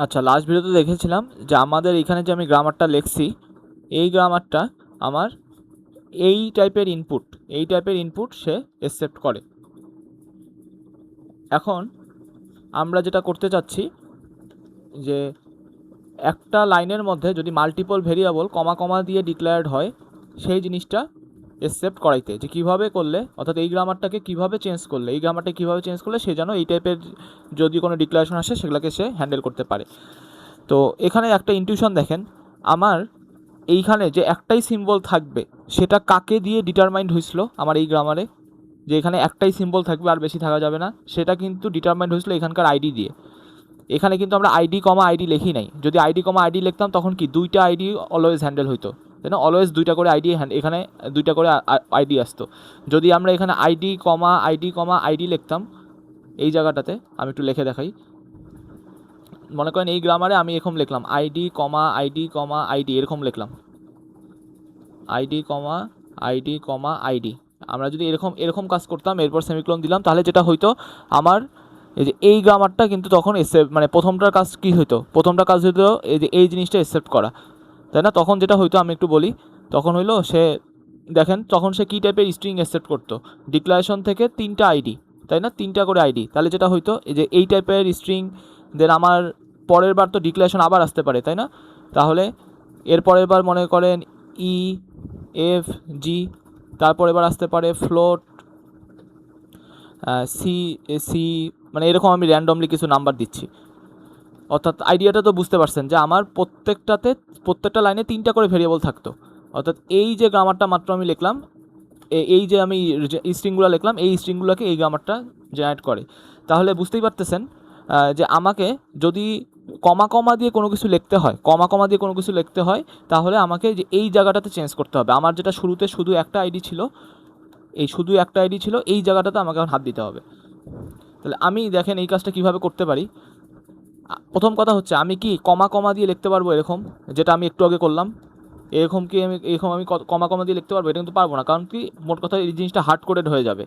আচ্ছা, লাস্ট ভিডিওতে দেখেছিলাম যে আমাদের এখানে যে আমি গ্রামারটা লিখছি, এই গ্রামারটা আমার এই টাইপের ইনপুট সে অ্যাকসেপ্ট করে। এখন আমরা যেটা করতে চাচ্ছি যে একটা লাইনের মধ্যে যদি মাল্টিপল ভেরিয়েবল কমা কমা দিয়ে ডিক্লেয়ার্ড হয়, সেই জিনিসটা অ্যাকসেপ্ট করাইতে, যে কীভাবে করলে, অর্থাৎ এই গ্রামারটাকে কীভাবে চেঞ্জ করলে, এই গ্রামারটা কীভাবে চেঞ্জ করলে সে যেন এই টাইপের যদি কোনো ডিক্লারেশন আসে সেগুলোকে সে হ্যান্ডেল করতে পারে। তো এখানে একটা ইনটিউশন দেখেন, আমার এইখানে যে একটাই সিম্বল থাকবে সেটা কাকে দিয়ে ডিটারমাইন্ড হয়েছিল আমার এই গ্রামারে, যে এখানে একটাই সিম্বল থাকবে আর বেশি থাকা যাবে না, সেটা কিন্তু ডিটারমাইন্ড হয়েছিল এখানকার আইডি দিয়ে। এখানে কিন্তু আমরা আইডি কমা আইডি লিখি নাই। যদি আইডি কমা আইডি লিখতাম তখন কি দুইটা আইডি অলওয়েজ হ্যান্ডেল হইতো, তাই না? অলওয়েজ দুইটা করে আইডি, এখানে দুইটা করে আইডি আসতো। যদি আমরা এখানে আইডি কমা আইডি লিখতাম, এই জায়গাটাতে আমি একটু লিখে দেখাই। মনে করেন এই গ্রামারে আমি এরকম লিখলাম আইডি কমা আইডি, এরকম লিখলাম আইডি কমা আইডি। আমরা যদি এরকম কাজ করতাম, এরপর সেমিকোলন দিলাম, তাহলে যেটা হইতো আমার এই যে এই গ্রামারটা কিন্তু তখন মানে প্রথমটার কাজ কী হইতো, প্রথমটা কাজ হইতো এই যে এই জিনিসটা অ্যাকসেপ্ট করা, তাই না? তখন যেটা হইতো আমি একটু বলি, তখন হইলো সে দেখেন তখন সে কী টাইপের স্ট্রিং অ্যাকসেপ্ট করতো, ডিক্লারেশন থেকে 3টা আইডি, তাই না? 3টা করে আইডি। তাহলে যেটা হইতো এই যে এই টাইপের স্ট্রিং, দেন আমার পরের বার তো ডিক্লারেশন আবার আসতে পারে, তাই না? তাহলে এর পরের বার মনে করেন ই এফ জি, তারপর এবার আসতে পারে ফ্লোট সি সি, মানে এরকম আমি র্যান্ডমলি কিছু নাম্বার দিচ্ছি। অর্থাৎ আইডিয়াটা তো বুঝতে পারছেন যে আমার প্রত্যেকটা লাইনে 3টা করে ভেরিয়েবল থাকতো। অর্থাৎ এই যে গ্রামারটা মাত্র আমি লিখলাম, এই যে আমি স্ট্রিংগুলো লিখলাম, এই স্ট্রিংগুলোকে এই গ্রামারটা জেনারেট করে। তাহলে বুঝতেই পারতেছেন যে আমাকে যদি কমা দিয়ে কোনো কিছু লিখতে হয়, তাহলে আমাকে যে এই জায়গাটাতে চেঞ্জ করতে হবে। আমার যেটা শুরুতে শুধু একটা আইডি ছিল, এই জায়গাটাতে আমাকে এখন হাত দিতে হবে। তাহলে আমি দেখেন এই কাজটা কীভাবে করতে পারি। প্রথম কথা হচ্ছে, আমি কি কমা দিয়ে লিখতে পারবো এরকম, যেটা আমি একটু আগে করলাম? এরকম আমি কমা দিয়ে লিখতে পারবো? এটা কিন্তু পারবো না। কারণ কি, মোট কথা এই জিনিসটা হার্ড কোডেড হয়ে যাবে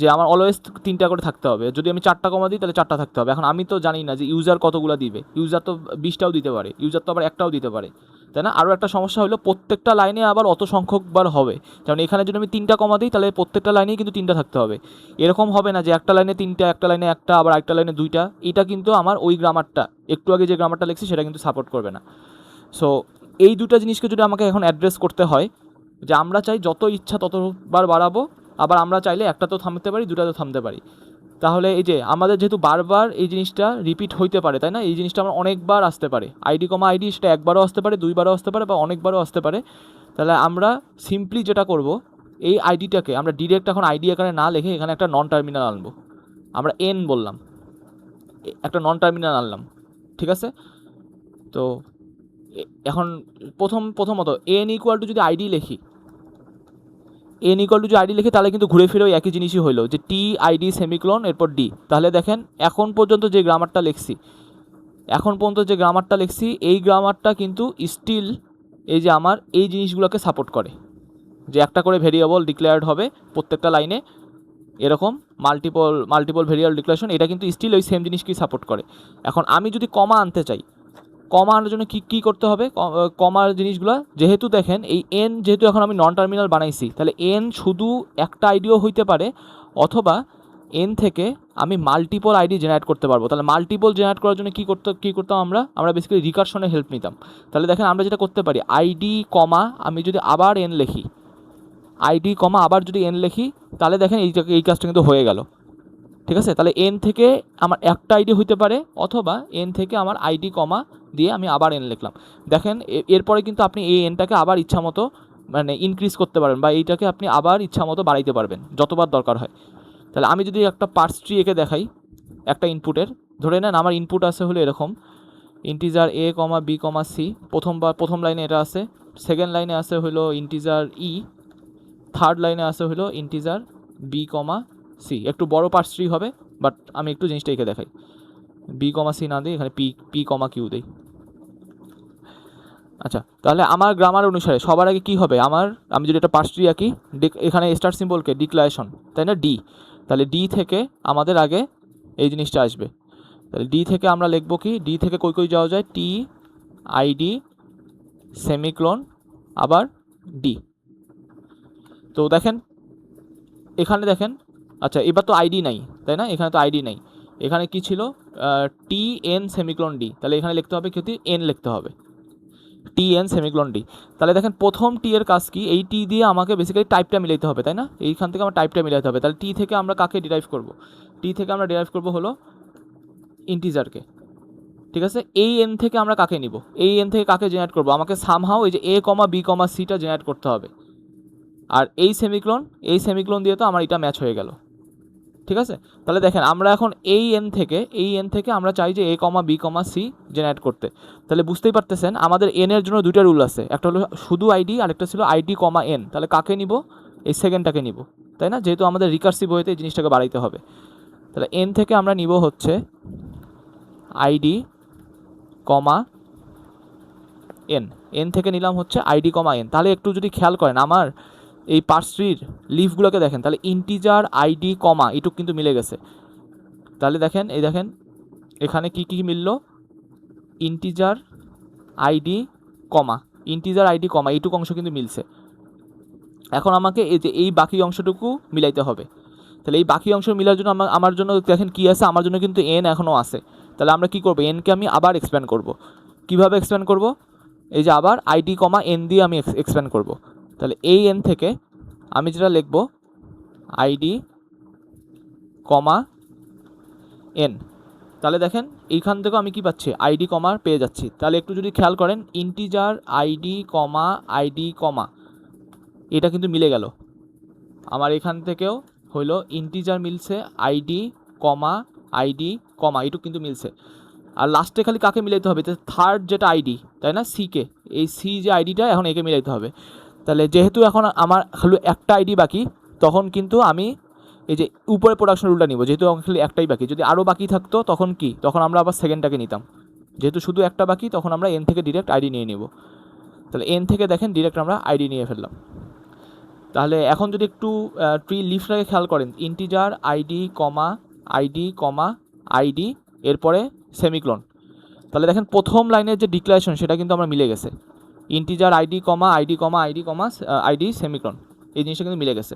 যে আমার অলওয়েজ 3টা করে থাকতে হবে। যদি আমি 4টা কমা দিই তাহলে 4টা থাকতে হবে। এখন আমি তো জানি না যে ইউজার কতগুলো দিবে, ইউজার তো 20টাও দিতে পারে, ইউজার তো আবার একটাও দিতে পারে, তাই না? আরও একটা সমস্যা হলো প্রত্যেকটা লাইনে আবার অত সংখ্যকবার হবে। যেমন এখানে যদি আমি 3টা কমা দিই তাহলে প্রত্যেকটা লাইনেই কিন্তু 3টা থাকতে হবে। এরকম হবে না যে একটা লাইনে 3টা, একটা লাইনে একটা, আবার একটা লাইনে 2টা। এটা কিন্তু আমার ওই গ্রামারটা, একটু আগে যে গ্রামারটা লিখছি সেটা কিন্তু সাপোর্ট করবে না। সো এই দুটো জিনিসকে যদি আমাকে এখন অ্যাড্রেস করতে হয়, যে আমরা চাই যত ইচ্ছা ততবার বাড়াবো, আবার আমরা চাইলে একটা তো থামতে পারি, দুটা তো থামতে পারি। তাহলে এই যে আমাদের যেহেতু বারবার এই জিনিসটা রিপিট হইতে পারে, তাই না? এই জিনিসটা আমার অনেকবার আসতে পারে, আইডি কমা আইডি, সেটা একবারও আসতে পারে, দুইবারও আসতে পারে, বা অনেকবারও আসতে পারে। তাহলে আমরা সিম্পলি যেটা করব, এই আইডিটাকে আমরা ডিরেক্ট এখন আইডি এখানে না লিখে এখানে একটা নন টার্মিনাল আনবো। আমরা এন বললাম, একটা নন টার্মিনাল আনলাম, ঠিক আছে? তো এখন প্রথমত এন ইকুয়াল টু যদি আইডি লিখি, তাহলে কিন্তু ঘুরে ফিরে ওই একই জিনিসই হইলো, যে টি আইডি সেমিক্লোন এরপর ডি। তাহলে দেখেন এখন পর্যন্ত যে গ্রামারটা লিখছি, এই গ্রামারটা কিন্তু স্টিল এই যে আমার এই জিনিসগুলোকে সাপোর্ট করে, যে একটা করে ভেরিয়েবল ডিক্লেয়ার্ড হবে প্রত্যেকটা লাইনে, এরকম মাল্টিপল ভেরিয়েবল ডিক্লারেশন, এটা কিন্তু স্টিল ওই সেম জিনিসকেই সাপোর্ট করে। এখন আমি যদি কমা আনতে চাই, কমা আনার জন্য কী করতে হবে? কমার জিনিসগুলো যেহেতু দেখেন এই এন, যেহেতু এখন আমি নন টার্মিনাল বানাইছি, তাহলে এন শুধু একটা আইডিও হইতে পারে, অথবা এন থেকে আমি মাল্টিপল আইডি জেনারেট করতে পারবো। তাহলে মাল্টিপল জেনারেট করার জন্য কী করতাম আমরা বেসিক্যালি রিকারশনের হেল্প নিতাম। তাহলে দেখেন আমরা যেটা করতে পারি, আইডি কমা আমি যদি আবার এন লিখি, তাহলে দেখেন এই কাজটা কিন্তু হয়ে গেল, ঠিক আছে? তাহলে এন থেকে আমার একটা আইডি হইতে পারে, অথবা এন থেকে আমার আইডি কমা দিয়ে আমি আবার এন লিখলাম। দেখেন এরপরে কিন্তু আপনি এই এনটাকে আবার ইচ্ছা মতো মানে ইনক্রিজ করতে পারবেন, বা এইটাকে আপনি আবার ইচ্ছা মতো বাড়াইতে পারবেন যতবার দরকার হয়। তাহলে আমি যদি একটা পার্স ট্রি এঁকে দেখাই একটা ইনপুটের, ধরে নেন আমার ইনপুট আছে হলো এরকম, ইন্টিজার এ কমা বি কমা সি, প্রথম লাইনে এটা আছে, সেকেন্ড লাইনে আছে হলো ইন্টিজার ই, থার্ড লাইনে আছে হলো ইন্টিজার বি কমা সি। একটু বড় পার্স ট্রি হবে, বাট আমি একটু জিনিসটা এঁকে দেখাই। বি কমা সি না দিই, এখানে পি কমা কিউ দিই। আচ্ছা, তাহলে আমার গ্রামার অনুসারে সবার আগে কী হবে, আমি যদি একটা পার্স ট্রি আঁকি, এখানে স্টার সিম্বলকে ডিক্লারেশন, তাই না, ডি। তাহলে ডি থেকে আমাদের আগে এই জিনিসটা আসবে। তাহলে ডি থেকে আমরা লিখবো কি, ডি থেকে কই কই যাওয়া যায়, টি আইডি সেমিক্লোন আবার ডি। তো দেখেন এখানে দেখেন, আচ্ছা এবার তো আইডি নাই তাই না, এখানে তো আইডি নাই, এখানে কি ছিল টি এন সেমিক্লোন ডি, তাহলে এখানে লিখতে হবে কি, এন লিখতে হবে, টি এন সেমিক্লোন ডি। তাহলে দেখেন প্রথম টি এর কাজ কি, এই টি দিয়ে আমাকে বেসিক্যালি টাইপটা মিলাইতে হবে তাই না, এইখান থেকে আমার টাইপটা মিলাইতে হবে। তাহলে টি থেকে আমরা কাকে ডিরাইভ করব, টি থেকে আমরা ডিরাইভ করব হলো ইন্টিজারকে, ঠিক আছে। এই এন থেকে আমরা কাকে নিব, এই এন থেকে কাকে জেনারেট করব, আমাকে সামহাও এই যে এ কমা বি কমা সিটা জেনারেট করতে হবে। আর এই সেমিক্লোন দিয়ে তো আমার এটা ম্যাচ হয়ে গেল, ঠিক আছে। তাহলে দেখেন আমরা এখন এই এন থেকে আমরা চাই যে এ কমা বি কমা সি জেনারেট করতে। তাহলে বুঝতেই পারতেছেন আমাদের এন এর জন্য দুইটা রুল আছে, একটা হলো শুধু আইডি আর একটা ছিল আইডি কমা এন। তাহলে কাকে নিব, এই সেকেন্ডটাকে নিব তাই না, যেহেতু আমাদের রিকার্সিভ ওয়েতে এই জিনিসটাকে বাড়াইতে হবে। তাহলে এন থেকে আমরা নিব হচ্ছে আইডি কমা এন, এন থেকে নিলাম হচ্ছে আইডি কমা এন। তাহলে একটু যদি খেয়াল করেন আমার এই পার্স ট্রির লিফগুলোকে দেখেন, তাহলে ইন্টিজার আইডি কমা এটুক কিন্তু মিলে গেছে। তাহলে দেখেন এই দেখেন এখানে কি কি মিলল, ইন্টিজার আইডি কমা এইটুক অংশ কিন্তু মিলছে। এখন আমাকে এই যে এই বাকি অংশটুকু মিলাইতে হবে। তাহলে এই বাকি অংশ মিলার জন্য আমার জন্য দেখেন কি আছে, আমার জন্য কিন্তু এন এখনও আছে। তাহলে আমরা কি করব, এনকে আমি আবার এক্সপ্যান্ড করব। কিভাবে এক্সপ্যান্ড করব, এই যে আবার আইডি কমা এন দিয়ে আমি এক্সপ্যান্ড করব। তাহলে এই এন থেকে আমি যেটা লিখব আইডি কমা এন। তাহলে দেখেন এইখান থেকেও আমি কি পাচ্ছি, আইডি কমা পেয়ে যাচ্ছি। তাহলে একটু যদি খেয়াল করেন ইন্টিজার আইডি কমা এটা কিন্তু মিলে গেল আমার, এখান থেকেও হইলো ইন্টিজার মিলছে, আইডি কমা এইটুকু কিন্তু মিলছে। আর লাস্টে খালি কাকে মিলাইতে হবে, থার্ড যেটা আইডি তাই না, সিকে, এই সি যে আইডিটা এখন একে মিলাইতে হবে। তাহলে যেহেতু এখন আমার খালি একটা আইডি বাকি, তখন কিন্তু আমি এই যে উপরে প্রোডাকশন রুলটা নিব, যেহেতু খালি একটাই বাকি। যদি আরও বাকি থাকতো তখন কি, তখন আমরা আবার সেকেন্ডটাকে নিতাম। যেহেতু শুধু একটা বাকি, তখন আমরা এন থেকে ডিরেক্ট আইডি নিয়ে নেব। তাহলে এন থেকে দেখেন ডিরেক্ট আমরা আইডি নিয়ে ফেললাম। তাহলে এখন যদি একটু ট্রি লিফটাকে খেয়াল করেন, ইন্টিজার আইডি কমা আইডি এরপরে সেমিক্লোন। তাহলে দেখেন প্রথম লাইনের যে ডিক্লারেশন সেটা কিন্তু আমরা মিলে গেছে, ইন্টিজার আইডি কমা আইডি সেমিক্লোন, এই জিনিসটা কিন্তু মিলে গেছে।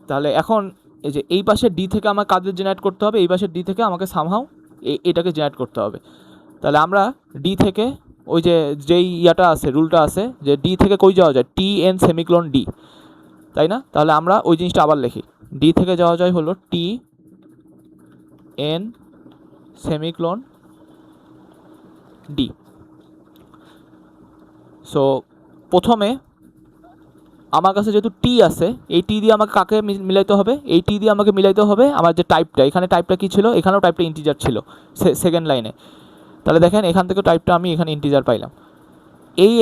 তাহলে এখন এই যে এই পাশের ডি থেকে আমার কাদের জেনারেট করতে হবে, এই পাশের ডি থেকে আমাকে সামহাও এটাকে জেনারেট করতে হবে। তাহলে আমরা ডি থেকে ওই যে যেই ইয়াটা আছে, রুলটা আছে যে ডি থেকে কই যাওয়া যায়, টি এন সেমিক্লোন ডি তাই না। তাহলে আমরা ওই জিনিসটা আবার লিখি, ডি থেকে যাওয়া যায় হলো T N semicolon D. So প্রথমে আমার কাছে যেহেতু টি আছে, এই টি দিয়ে আমাকে কাকে মিলাইতে হবে, এই টি দিয়ে আমাকে মিলাইতে হবে আমার যে টাইপটা, এখানে টাইপটা কী ছিল, এখানেও টাইপটা ইন্টিজার ছিল সেকেন্ড লাইনে। তাহলে দেখেন এখান থেকে টাইপটা আমি এখানে ইন্টিজার পাইলাম। এই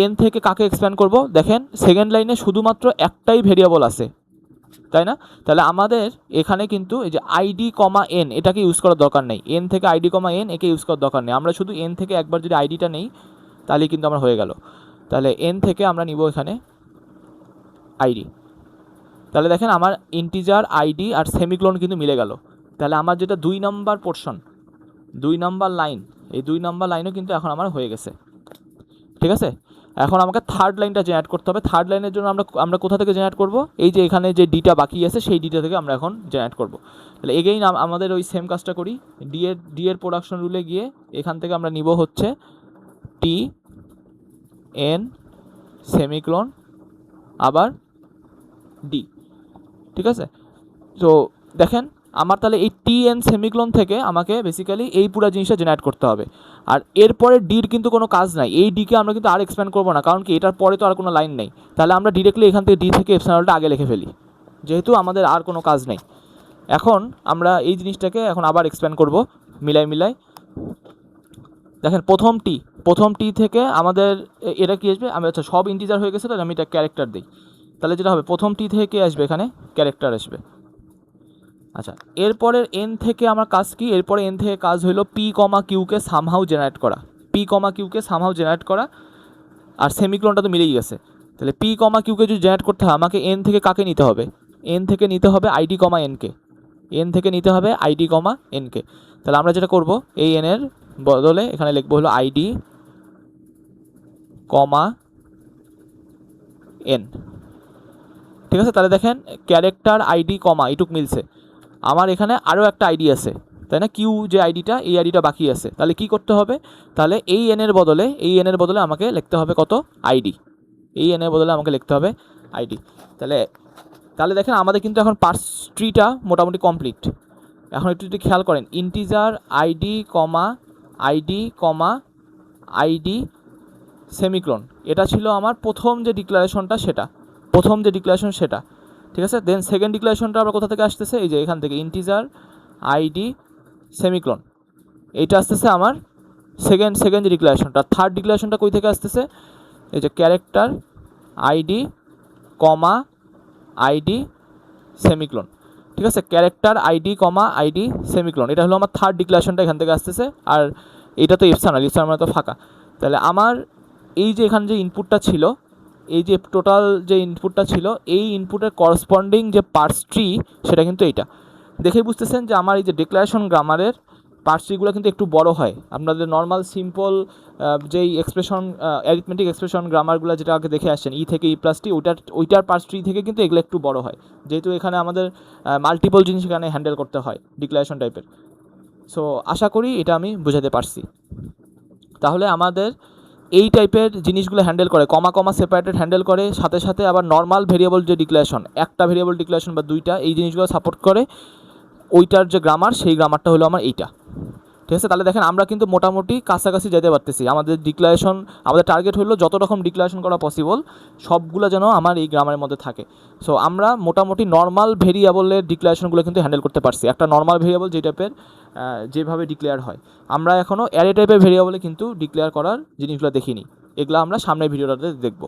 এন থেকে কাকে এক্সপ্যান্ড করব, দেখেন সেকেন্ড লাইনে শুধুমাত্র একটাই ভেরিয়েবল আছে তাই না। তাহলে আমাদের এখানে কিন্তু এই যে আইডি কমা এন এটাকে ইউজ করার দরকার নেই, এন থেকে আইডি কমা এন একে ইউজ করার দরকার নেই। আমরা শুধু এন থেকে একবার যদি আইডিটা নেই তাহলে কিন্তু আমার হয়ে গেল। তাহলে এন থেকে আমরা নিব এখানে আইডি। তাহলে দেখেন আমার ইন্টিজার আইডি আর সেমিক্লোন কিন্তু মিলে গেল। তাহলে আমার যেটা 2 নাম্বার পোর্শন, 2 নাম্বার লাইন, এই 2 নাম্বার লাইনও কিন্তু এখন আমার হয়ে গেছে, ঠিক আছে। এখন আমাকে থার্ড লাইনটা জেনারেট করতে হবে। থার্ড লাইনের জন্য আমরা কোথা থেকে জেনারেট করব, এই যে এখানে যে ডিটা বাকি আছে সেই ডিটা থেকে আমরা এখন জেনারেট করব। তাহলে এগেইন আমাদের ওই সেম কাজটা করি, ডি এর প্রোডাকশন রুলে গিয়ে এখান থেকে আমরা নিব হচ্ছে টি এন সেমিক্লোন আবার ডি, ঠিক আছে। তো দেখেন আমার তাহলে এই টি এন সেমিক্লোন থেকে আমাকে বেসিক্যালি এই পুরো জিনিসটা জেনারেট করতে হবে। আর এরপরে ডির কিন্তু কোনো কাজ নাই, এই ডিকে আমরা কিন্তু আর এক্সপ্যান্ড করবো না, কারণ কি এটার পরে তো আর কোনো লাইন নেই। তাহলে আমরা ডিরেক্টলি এখান থেকে ডি থেকে এপসিলনটা আগে লিখে ফেলি, যেহেতু আমাদের আর কোনো কাজ নেই। এখন আমরা এই জিনিসটাকে এখন আবার এক্সপ্যান্ড করব মিলাই। দেখেন প্রথম টি থেকে আমাদের এটা কি আসবে, আমি আচ্ছা সব ইন্টিজার হয়ে গেছে, তাহলে আমি এটা ক্যারেক্টার দিই। তাহলে যেটা হবে প্রথম টি থেকে আসবে এখানে ক্যারেক্টার আসবে। আচ্ছা এরপরের এন থেকে আমার কাজ কি, এরপরে এন থেকে কাজ হলো পি কমা কিউকে সামহাউ জেনারেট করা, আর সেমিক্লোনটা তো মিলেই গেছে। তাহলে পি কমা কিউকে যদি জেনারেট করতে হয় আমাকে এন থেকে কাকে নিতে হবে, এন থেকে নিতে হবে আইডি কমা এনকে। এন থেকে নিতে হবে আইডি কমা এনকে। তাহলে আমরা যেটা করব, এই এনের বদলে এখানে লিখবো হলো আইডি কমা এন। ঠিক আছে, তাহলে দেখেন ক্যারেক্টার আইডি কমা এইটুক মিলছে। আমার এখানে আরও একটা আইডি আছে, তাই না, কিউ যে আইডিটা, এই আইডিটা বাকি আছে। তাহলে কি করতে হবে, তাহলে এই এনের বদলে আমাকে লিখতে হবে কত, আইডি। এই এনের বদলে আমাকে লিখতে হবে আইডি। তাহলে দেখেন আমাদের কিন্তু এখন পার্স ট্রিটা মোটামুটি কমপ্লিট। এখন একটু যদি খেয়াল করেন, ইন্টিজার আইডি কমা আইডি সেমিক্লোন, এটা ছিল আমার প্রথম যে ডিক্লারেশনটা সেটা, ঠিক আছে। দেন সেকেন্ড ডিক্লারেশনটা আবার কোথা থেকে আসতেছে, এই যে এখান থেকে ইন্টিজার আইডি সেমিক্লোন, এইটা আসতেছে আমার সেকেন্ড যে ডিক্লারেশনটা। থার্ড ডিক্লারেশনটা কই থেকে আসতেছে, এই যে ক্যারেক্টার আইডি কমা আইডি সেমিক্লোন। ঠিক আছে, ক্যারেক্টার আইডি কমা আইডি সেমিক্লোন, এটা হলো আমার থার্ড ডিক্লারেশনটা, এখান থেকে আসতেছে। আর এটা তো এপসানাল মানে তো ফাঁকা। তাহলে আমার এই যে এখানে যে ইনপুটটা ছিল, এই যে টোটাল যে ইনপুটটা ছিল, এই ইনপুটের করসপন্ডিং যে পার্স ট্রি সেটা কিন্তু এইটা। দেখেই বুঝতেছেন যে আমার এই যে ডিক্লারেশন গ্রামারের পার্স ট্রিগুলো কিন্তু একটু বড় হয়। আপনাদের নর্মাল সিম্পল যেই এক্সপ্রেশন অ্যারিথমেটিক এক্সপ্রেশন গ্রামারগুলো যেটা আগে দেখে আসছেন, ই থেকে ই প্লাস টি, ওইটার পার্স ট্রি থেকে কিন্তু এগুলো একটু বড় হয়, যেহেতু এখানে আমাদের মাল্টিপল জিনিস এখানে হ্যান্ডেল করতে হয় ডিক্লারেশন টাইপের। সো আশা করি এটা আমি বোঝাতে পারছি। তাহলে আমাদের এই টাইপের জিনিসগুলো হ্যান্ডেল করে, কমা সেপারেটেড হ্যান্ডেল করে, সাথে সাথে আবার নর্মাল ভেরিয়েবল যে ডিক্লারেশন, একটা ভেরিয়েবল ডিক্লারেশন বা দুইটা, এই জিনিসগুলো সাপোর্ট করে। ওইটার যে গ্রামার, সেই গ্রামারটা হলো আমার এইটা। ঠিক আছে, তাহলে দেখেন আমরা কিন্তু মোটামুটি কাছাকাছি যেতে পারতেছি। আমাদের ডিক্লারেশন, আমাদের টার্গেট হলো যত রকম ডিক্লারেশন করা পসিবল সবগুলো যেন আমার এই গ্রামারের মধ্যে থাকে। সো আমরা মোটামুটি নর্মাল ভেরিয়েবলের ডিক্লারেশনগুলো কিন্তু হ্যান্ডেল করতে পারছি। একটা নর্মাল ভেরিয়েবল যে টাইপের যেভাবে ডিক্লেয়ার হয়, আমরা এখনও অ্যারে টাইপের ভেরিয়েবলে কিন্তু ডিক্লেয়ার করার জিনিসগুলো দেখিনি। এগুলো আমরা সামনের ভিডিওটাতে দেখব।